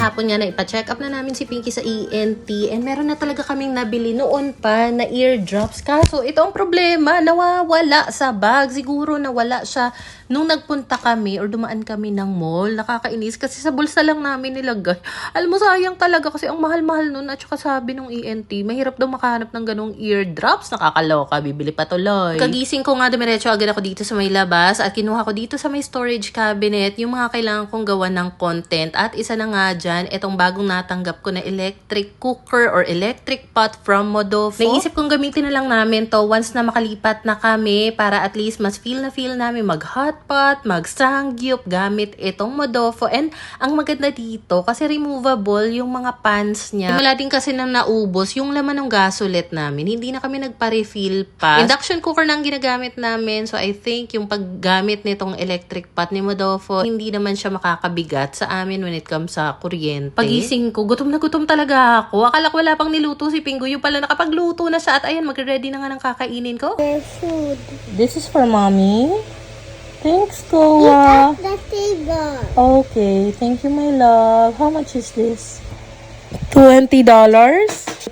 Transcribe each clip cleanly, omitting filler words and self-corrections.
kahapon nga na ipa-check up na namin si Pinky sa ENT and meron na talaga kaming nabili noon pa na eardrops. Kaso ito ang problema, nawawala sa bag. Siguro nawala siya nung nagpunta kami or dumaan kami ng mall. Nakakainis kasi sa bulsa lang namin nilagay. Alam mo, sayang talaga kasi ang mahal-mahal nun at saka sabi nung ENT, mahirap daw makahanap ng ganong eardrops. Nakakaloka, bibili pa tuloy. Kagising ko nga, dumiretso agad ako dito sa may labas at kinuha ko dito sa may storage cabinet yung mga kailangan kong gawa ng content. At isa na nga dyan, itong bagong natanggap ko na electric cooker or electric pot from Modofo. Naisip kong gamitin na lang namin to once na makalipat na kami para at least mas feel namin mag-hot pot, mag-sangyup gamit itong Modofo. And ang maganda dito, kasi removable yung mga pans niya. Wala din kasi nang naubos yung laman ng gasolet namin. Hindi na kami nagpa-refill pa. Induction cooker na ang ginagamit namin. So I think yung paggamit nitong electric pot ni Modofo, hindi naman siya makakabigat sa amin when it comes sa kuryente. Pagising ko, gutom na gutom talaga ako. Akala ko wala pang niluto si Pingo. Yung pala nakapagluto na siya at ayan, magre-ready na nga ng kakainin ko. Food. This is for mommy. Thanks, Koa. Eat at the table. Okay, thank you, my love. How much is this? $20.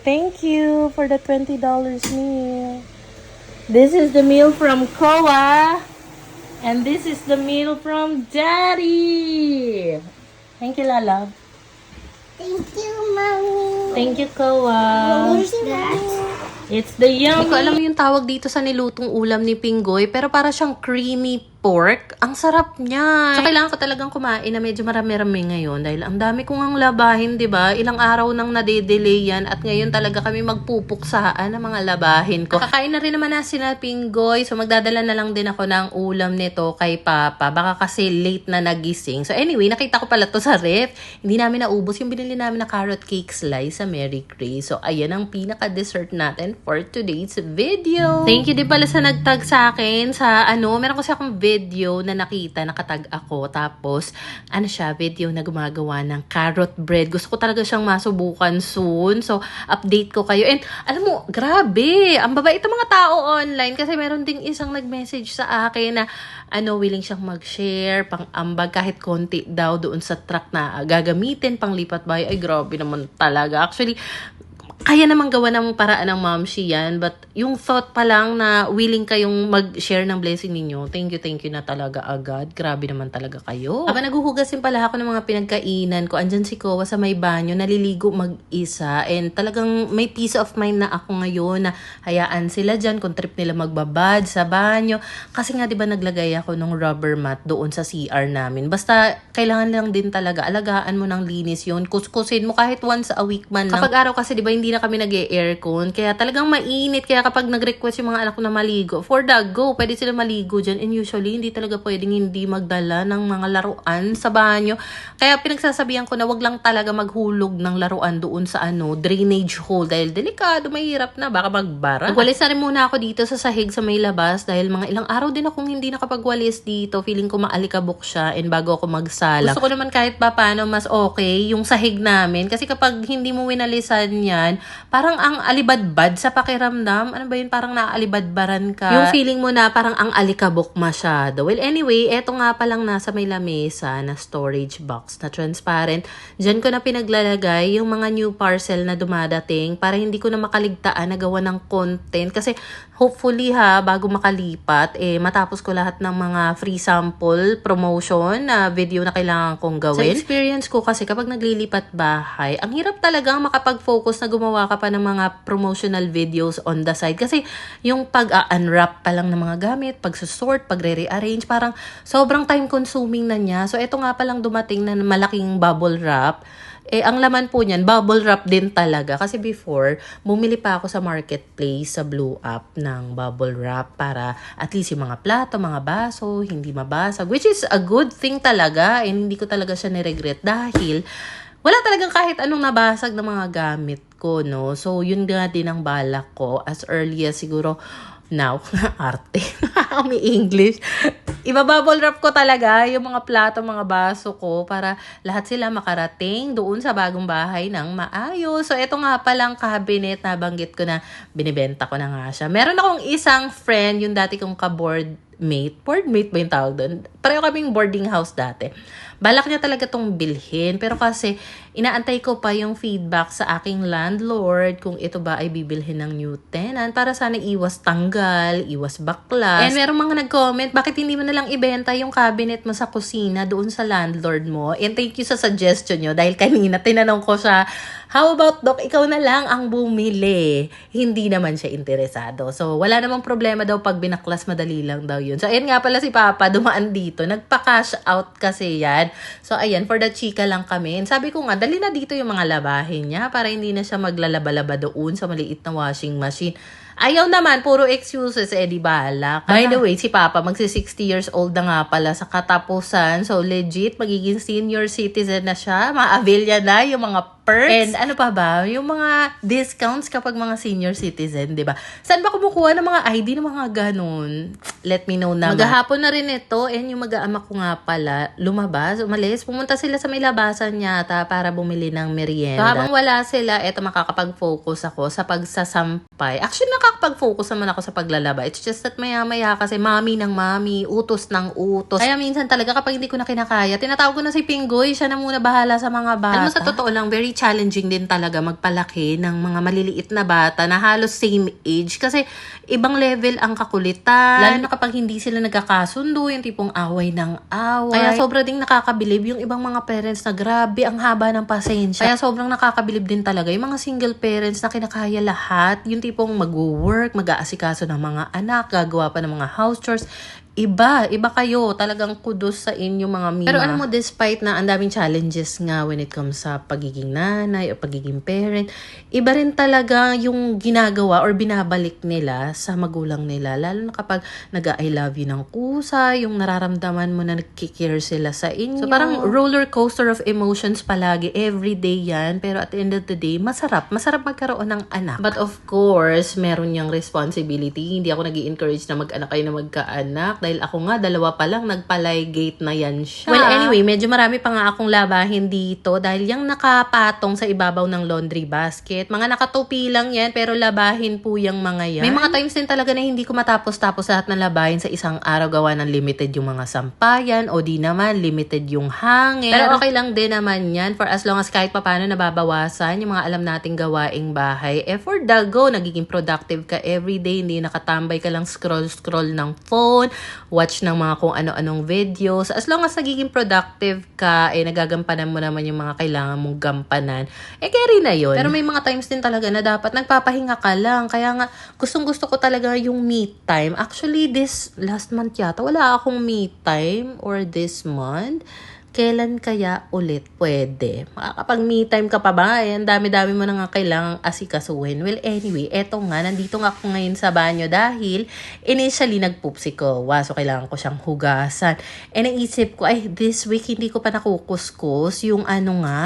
Thank you for the $20 meal. This is the meal from Koa. And this is the meal from Daddy. Thank you, Lala. Thank you, Mommy. Thank you, Koa. Who's that? It's the yummy. Hindi ko alam yung tawag dito sa nilutong ulam ni Pingoy, pero para siyang creamy pork. Ang sarap niya. So, kailangan ko talagang kumain na medyo marami-rami ngayon dahil ang dami kong ang labahin, di ba? Ilang araw nang nade-delay yan at ngayon talaga kami magpupuksaan ng mga labahin ko. Kakain na rin naman na sina Pingoy, so magdadala na lang din ako ng ulam nito kay Papa. Baka kasi late na nagising. So anyway, nakita ko pala to sa ref. Hindi namin naubos yung binili namin na carrot cake slice sa Mary Grace. So ayan ang pinaka-dessert natin for today's video. Thank you din pala sa nagtag sa akin sa meron kasi akong video na nakita, nakatag ako. Tapos, video na gumagawa ng carrot bread. Gusto ko talaga siyang masubukan soon. So, update ko kayo. And, alam mo, grabe! Ang babait ng mga tao online kasi meron ding isang nag-message sa akin na willing siyang mag-share, pang-ambag, kahit konti daw doon sa truck na gagamitin, pang lipat bahay. Ay, grabe naman talaga. Actually, kaya namang gawa ng paraan ng momshi yan, but yung thought pa lang na willing kayong mag-share ng blessing ninyo, thank you na talaga agad. Grabe naman talaga kayo. Habang naghuhugasin pala ako ng mga pinagkainan ko, andyan si Koa sa may banyo, naliligo mag-isa, and talagang may peace of mind na ako ngayon na hayaan sila dyan kung trip nila magbabad sa banyo. Kasi nga diba naglagay ako ng rubber mat doon sa CR namin. Basta kailangan lang din talaga, alagaan mo ng linis yun, kuskusin mo kahit once a week man lang. Kapag araw kasi diba hindi na kami nag-aircon, kaya talagang mainit. Kaya kapag nag-request yung mga anak ko na maligo, for the go, pwede sila maligo dyan. And usually, hindi talaga pwedeng hindi magdala ng mga laruan sa banyo. Kaya pinagsasabihan ko na wag lang talaga maghulog ng laruan doon sa drainage hole. Dahil delikado, mahirap na, baka magbara. Nagwalis na rin muna ako dito sa sahig sa may labas dahil mga ilang araw din akong hindi nakapagwalis dito. Feeling ko maalikabok siya and bago ako magsala. Gusto ko naman kahit pa paano mas okay yung sahig namin. Kasi kapag hindi mo winalisan yan, parang ang alibadbad sa pakiramdam. Ano ba yun? Parang naaalibadbaran ka. Yung feeling mo na parang ang alikabok masyado. Well, anyway, eto nga palang nasa may lamesa na storage box na transparent. Diyan ko na pinaglalagay yung mga new parcel na dumadating para hindi ko na makaligtaan na gawa ng content. Kasi hopefully bago makalipat, matapos ko lahat ng mga free sample promotion na video na kailangan kong gawin. Sa experience ko kasi kapag naglilipat bahay, ang hirap talagang makapag-focus na gumawa ka pa ng mga promotional videos on the side. Kasi yung pag-unwrap pa lang ng mga gamit, pag-sort, pag-re-rearrange, parang sobrang time consuming na niya. So, ito nga palang dumating na malaking bubble wrap. Ang laman po niyan, bubble wrap din talaga. Kasi before, bumili pa ako sa marketplace, sa Blue App ng bubble wrap para at least yung mga plato, mga baso, hindi mabasag. Which is a good thing talaga. And hindi ko talaga siya niregret dahil wala talagang kahit anong nabasag na mga gamit ko, no? So, yun nga din ang balak ko as early as siguro now. Arte. May English. Ibabubble wrap ko talaga yung mga plato, mga baso ko para lahat sila makarating doon sa bagong bahay ng maayos. So, ito nga palang cabinet na banggit ko na binibenta ko na nga siya. Meron akong isang friend, yung dati kong kaboard board mate ba yung tawag doon? Pareho kaming boarding house dati. Balak niya talaga tong bilhin, pero kasi inaantay ko pa yung feedback sa aking landlord kung ito ba ay bibilhin ng new tenant para sana iwas tanggal, iwas baklas. And merong mga nag-comment, bakit hindi mo nalang ibenta yung cabinet mo sa kusina doon sa landlord mo? And thank you sa suggestion nyo dahil kanina tinanong ko siya, how about Doc, ikaw na lang ang bumili? Hindi naman siya interesado. So wala namang problema daw pag binaklas, madali lang daw yun. So ayan nga pala si Papa, dumaan dito, nagpa-cash out kasi yan. So ayan, for the chika lang kami. And sabi ko nga, dali na dito yung mga labahin niya para hindi na siya maglalaba-laba doon sa maliit na washing machine. Ayaw naman, puro excuses, di bahala. By the way, si Papa, magsi 60 years old na nga pala sa katapusan. So, legit, magiging senior citizen na siya. Ma-avail niya na yung mga perks. And ano pa ba? Yung mga discounts kapag mga senior citizen, di ba? Saan ba kumukuha ng mga ID ng mga ganun? Let me know naman. Maghahapon na rin ito. And yung mag-aama ko nga pala, lumabas, umalis. Pumunta sila sa may labasan yata para bumili ng merienda. So, habang wala sila, eto makakapag-focus ako sa pagsasampay. Actually, nakakapag-focus naman ako sa paglalaba. It's just that maya-maya kasi mami ng mami, utos ng utos. Kaya minsan talaga kapag hindi ko na kinakaya, tinatawag ko na si Pinggoy, siya na muna bahala sa mga bata. Alam mo, sa totoo lang, very challenging din talaga magpalaki ng mga maliliit na bata na halos same age kasi ibang level ang kakulitan. Lalo na kapag hindi sila nagkakasundo, yung tipong away ng away. Kaya sobra ding nakakabilib yung ibang mga parents na grabe ang haba ng pasensya. Kaya sobrang nakakabilib din talaga yung mga single parents na kinakaya lahat. Yung tipong mag-work, mag-aasikaso ng mga anak, gagawa pa ng mga house chores. Iba kayo. Talagang kudos sa inyo mga mima. Pero alam mo, despite na ang daming challenges nga when it comes sa pagiging nanay o pagiging parent, iba rin talaga yung ginagawa or binabalik nila sa magulang nila. Lalo na kapag nag-I love you ng kusa, yung nararamdaman mo na nagkikare sila sa inyo. So parang roller coaster of emotions palagi. Everyday yan. Pero at the end of the day, masarap. Masarap magkaroon ng anak. But of course, meron niyang responsibility. Hindi ako nag-i-encourage na mag-anak kayo na magkaanak. Dahil ako nga, 2 pa lang, nagpalay-gate na yan siya. Well, anyway, medyo marami pa nga akong labahin dito dahil yung nakapatong sa ibabaw ng laundry basket. Mga nakatupi lang yan, pero labahin po yung mga yan. May mga times din talaga na hindi ko matapos-tapos lahat ng labahin sa isang araw gawa ng limited yung mga sampayan o di naman limited yung hangin. Pero okay lang din naman yan for as long as kahit papano nababawasan yung mga alam nating gawaing bahay. For the go, nagiging productive ka everyday, hindi nakatambay ka lang scroll ng phone, watch ng mga kung ano-anong videos. As long as nagiging productive ka, nagagampanan mo naman yung mga kailangan mong gampanan, carry na yun. Pero may mga times din talaga na dapat nagpapahinga ka lang. Kaya nga, gustong-gusto ko talaga yung me time. Actually, this last month yata, wala akong me time or this month. Kailan kaya ulit pwede? Makakapag me time ka pa ba? Ang dami-dami mo na nga kailangang asikasuhin. Well, anyway, eto nga, nandito nga ako ngayon sa banyo dahil initially nag-poop si Kowa. So, kailangan ko siyang hugasan. Naisip ko, this week hindi ko pa nakukuskus yung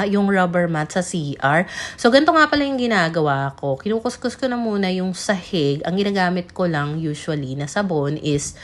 yung rubber mat sa CR. So, ganito nga pala yung ginagawa ko. Kinukuskus ko na muna yung sahig. Ang ginagamit ko lang usually na sabon is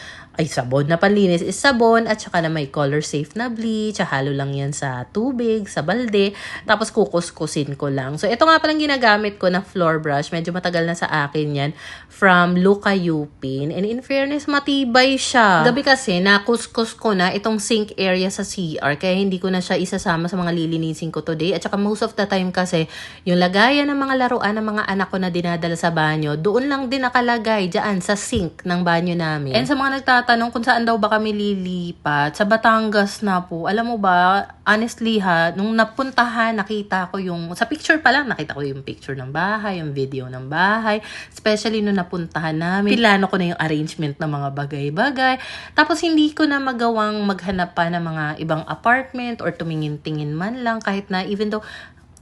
sabon na panlinis is sabon at saka na may color safe na bleach, halo lang yan sa tubig, sa balde, tapos kukuskusin ko lang. So ito nga palang ginagamit ko na floor brush, medyo matagal na sa akin yan, from Luca Yupin, and in fairness matibay siya. Gabi kasi nakuskus ko na itong sink area sa CR, kaya hindi ko na siya isasama sa mga lilinisin ko today, at saka most of the time kasi yung lagayan ng mga laruan ng mga anak ko na dinadala sa banyo, doon lang din nakalagay dyan sa sink ng banyo namin. And sa mga nagtatanong kung saan daw ba kami lilipat, sa Batangas na po. Alam mo ba, honestly nung napuntahan, nakita ko sa picture pa lang, nakita ko yung picture ng bahay, yung video ng bahay, especially nung napuntahan namin. Pilano ko na yung arrangement ng mga bagay-bagay. Tapos hindi ko na magawang maghanap pa ng mga ibang apartment or tumingin-tingin man lang kahit na even though,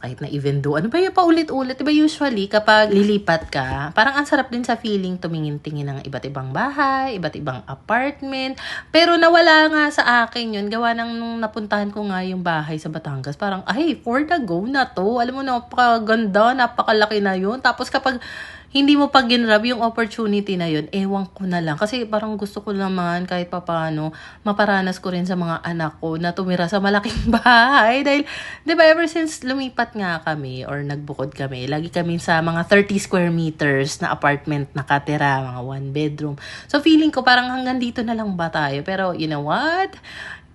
ano ba yung paulit-ulit? Diba usually, kapag lilipat ka, parang ang sarap din sa feeling tumingin-tingin ng iba't ibang bahay, iba't ibang apartment. Pero nawala nga sa akin yun. Gawa nung napuntahan ko nga yung bahay sa Batangas. Parang, for the go na to. Alam mo, napakaganda, napakalaki na yun. Tapos kapag hindi mo pag ginrab yung opportunity na yun, ewan ko na lang. Kasi parang gusto ko naman kahit papaano, maparanas ko rin sa mga anak ko na tumira sa malaking bahay. Dahil, di ba, ever since lumipat nga kami or nagbukod kami, lagi kami sa mga 30 square meters na apartment nakatira, mga 1 bedroom. So, feeling ko parang hanggang dito na lang ba tayo? Pero, you know what?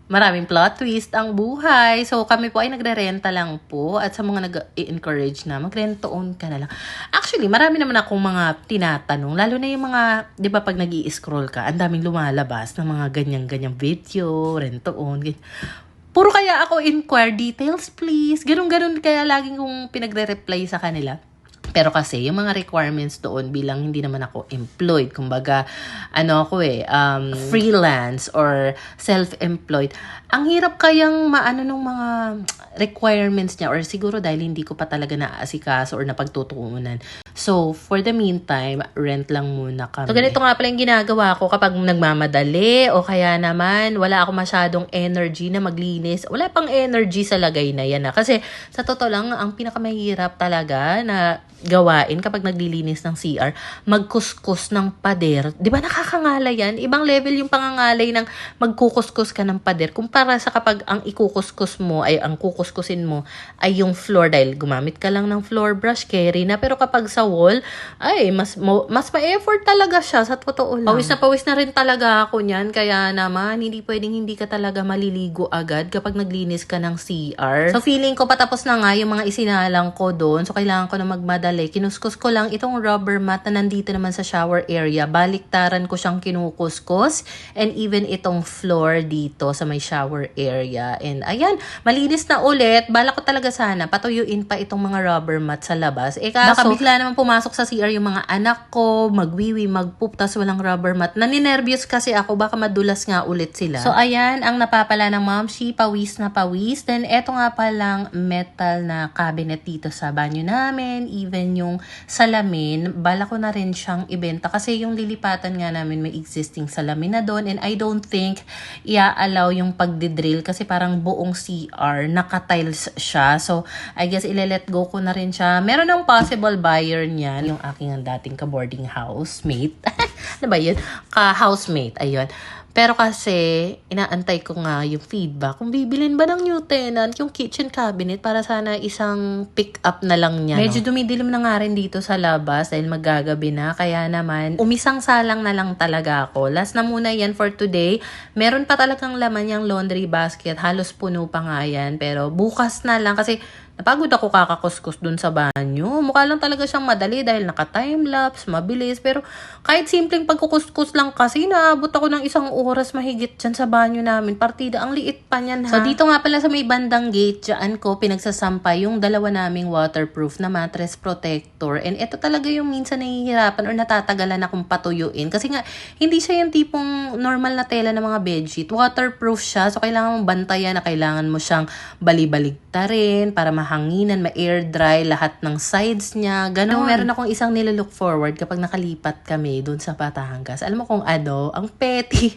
Maraming plot twist ang buhay. So, kami po ay nagre-renta lang po. At sa mga nag-encourage na, mag-rent-to-own ka na lang. Actually, marami naman akong mga tinatanong. Lalo na yung mga, di ba pag nag-i-scroll ka, ang daming lumalabas ng mga ganyan-ganyang video, rent-to-own, ganyan. Puro kaya ako inquire details, please. Ganun-ganun kaya laging kong pinagre-reply sa kanila. Pero kasi, yung mga requirements doon bilang hindi naman ako employed, kumbaga, freelance or self-employed, ang hirap kayang maano nung mga requirements niya or siguro dahil hindi ko pa talaga naaasikaso or napagtutuunan. So, for the meantime, rent lang muna kami. So, ganito nga pala yung ginagawa ko kapag nagmamadali o kaya naman wala ako masyadong energy na maglinis. Wala pang energy sa lagay na yan. Kasi sa totoo lang, ang pinakamahirap talaga na gawain kapag naglilinis ng CR, magkuskus ng pader. Di ba nakakangala yan? Ibang level yung pangangalay ng magkukuskus ka ng pader kumpara sa kapag ang ikukuskus mo ay ang kukuskusin mo ay yung floor dahil gumamit ka lang ng floor brush, carry na. Pero kapag sa wall, ay mas ma-effort talaga siya sa totoo lang. Pawis na rin talaga ako niyan. Kaya naman, hindi pwedeng hindi ka talaga maliligo agad kapag naglinis ka ng CR. So feeling ko patapos na nga yung mga isinalang ko doon. So kailangan ko na magmadali. Kinuskus ko lang itong rubber mat na nandito naman sa shower area. Baliktaran ko siyang kinukuskus. And even itong floor dito sa may shower area. And ayan, malinis na ulit. Bala ko talaga sana patuyuin pa itong mga rubber mat sa labas. Kaso, baka bigla naman pumasok sa CR yung mga anak ko, magwiwi, magpoop, tas walang rubber mat. Naninervyos kasi ako, baka madulas nga ulit sila. So, ayan, ang napapala ng Momshi, pawis na pawis. Then, eto nga palang metal na cabinet dito sa banyo namin. Even yung salamin, bala ko na rin siyang ibenta. Kasi yung lilipatan nga namin may existing salamin na doon. And I don't think i-allow yung pagdidrill kasi parang buong CR, naka-tiles siya. So, I guess ile-let go ko na rin siya. Meron ng possible buyer niyan, yung aking dating ka-boarding housemate. Ano ba yun? Ka-housemate, ayun. Pero kasi, inaantay ko nga yung feedback. Kung bibilin ba ng new tenant yung kitchen cabinet para sana isang pick-up na lang niya. Medyo dumidilim na nga rin dito sa labas dahil maggagabi na. Kaya naman, umisang salang na lang talaga ako. Last na muna yan for today. Meron pa talagang laman yung laundry basket. Halos puno pa nga yan. Pero bukas na lang kasi napagod ako kakakuskus dun sa banyo. Mukha lang talaga siyang madali dahil naka-timelapse, mabilis. Pero kahit simpleng pagkukuskus lang kasi, naabot ako ng 1 oras mahigit dyan sa banyo namin. Partida, ang liit pa niyan ha. So dito nga pala sa may bandang gate, dyan ko pinagsasampay yung dalawa naming waterproof na mattress protector. And ito talaga yung minsan nahihirapan or natatagalan akong patuyuin. Kasi nga, hindi siya yung tipong normal na tela ng mga bedsheet. Waterproof siya. So kailangan mong bantayan na kailangan mo siyang balibaligtarin para hanginan, ma-air dry, lahat ng sides niya, gano'n. Meron akong isang nilalook forward kapag nakalipat kami dun sa Batangas. Alam mo kung ano, ang petty,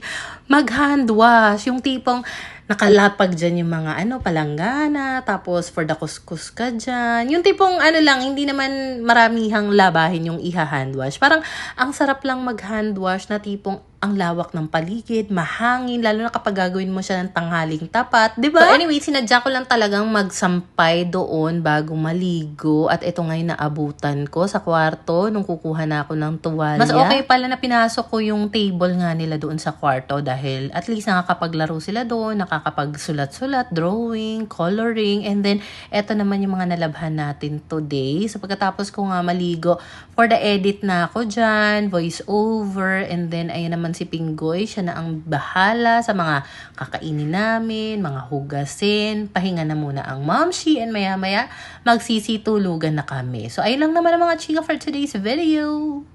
mag-hand wash, yung tipong nakalapag dyan yung mga palanggana, tapos for the kuskus ka dyan. Yung tipong lang, hindi naman maramihang labahin yung iha-hand wash. Parang ang sarap lang mag-hand wash na tipong ang lawak ng paligid, mahangin, lalo na kapag gagawin mo siya ng tanghaling tapat, di ba? So anyway, sinadya ko lang talagang magsampay doon bago maligo. At ito nga yung naabutan ko sa kwarto nung kukuha na ako ng tuwalya. Mas okay pala na pinasok ko yung table nga nila doon sa kwarto dahil at least nakakapaglaro sila doon, nakakapagsulat-sulat, drawing, coloring, and then eto naman yung mga nalabhan natin today. So pagkatapos ko nga maligo, for the edit na ako dyan, voice over, and then ayun naman si Pinggoy, siya na ang bahala sa mga kakainin namin, mga hugasin, pahinga na muna ang Momshi, and maya-maya magsisitulugan na kami. So ayun lang naman ang mga chika for today's video.